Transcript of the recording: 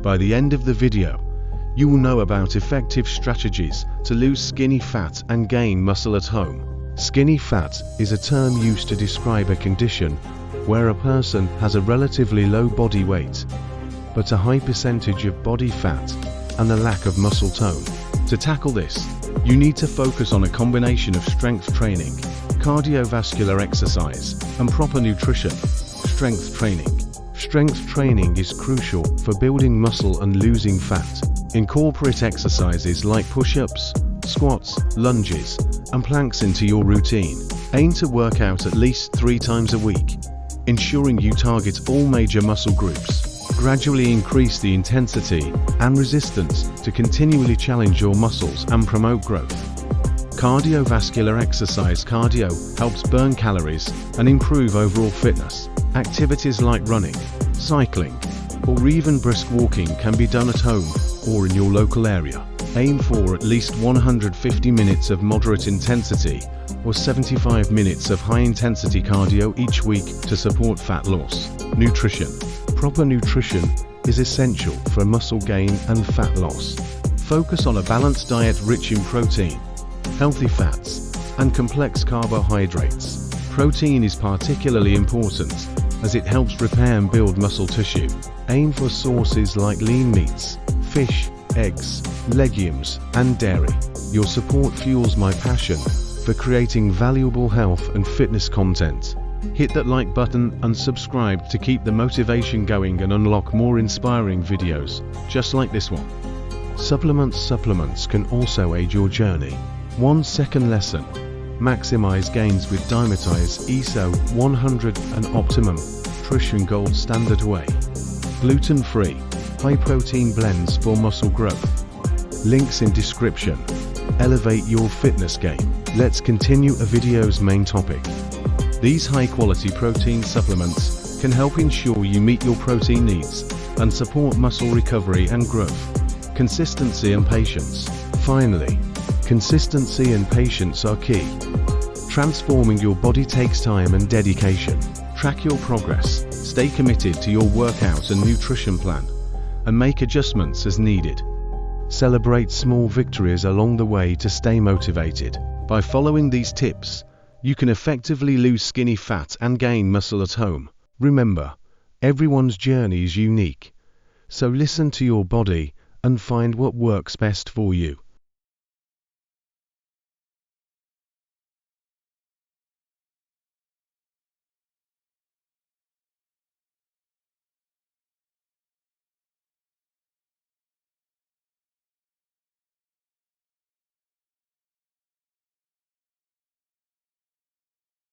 By the end of the video, you will know about effective strategies to lose skinny fat and gain muscle at home. Skinny fat is a term used to describe a condition where a person has a relatively low body weight, but a high percentage of body fat and a lack of muscle tone. To tackle this, you need to focus on a combination of strength training, cardiovascular exercise, and proper nutrition. Strength training. Strength training is crucial for building muscle and losing fat. Incorporate exercises like push-ups, squats, lunges, and planks into your routine. Aim to work out at least 3 times a week, ensuring you target all major muscle groups. Gradually increase the intensity and resistance to continually challenge your muscles and promote growth. Cardiovascular exercise. Cardio helps burn calories and improve overall fitness. Activities like running, cycling, or even brisk walking can be done at home or in your local area. Aim for at least 150 minutes of moderate intensity or 75 minutes of high-intensity cardio each week to support fat loss. Nutrition. Proper nutrition is essential for muscle gain and fat loss. Focus on a balanced diet rich in protein, healthy fats, and complex carbohydrates. Protein is particularly important as it helps repair and build muscle tissue. Aim for sources like lean meats, fish, eggs, legumes, and dairy. Your support fuels my passion for creating valuable health and fitness content. Hit that like button and subscribe to keep the motivation going and unlock more inspiring videos, just like this one. Supplements can also aid your journey. 1 second lesson. Maximize gains with Dymatize ESO 100 and Optimum Nutrition Gold Standard Whey. Gluten-free, high-protein blends for muscle growth. Links in description. Elevate your fitness game. Let's continue a video's main topic. These high-quality protein supplements can help ensure you meet your protein needs and support muscle recovery and growth. Consistency and patience. Finally, consistency and patience are key. Transforming your body takes time and dedication. Track your progress, stay committed to your workout and nutrition plan, and make adjustments as needed. Celebrate small victories along the way to stay motivated. By following these tips, you can effectively lose skinny fat and gain muscle at home. Remember, everyone's journey is unique, so listen to your body and find what works best for you.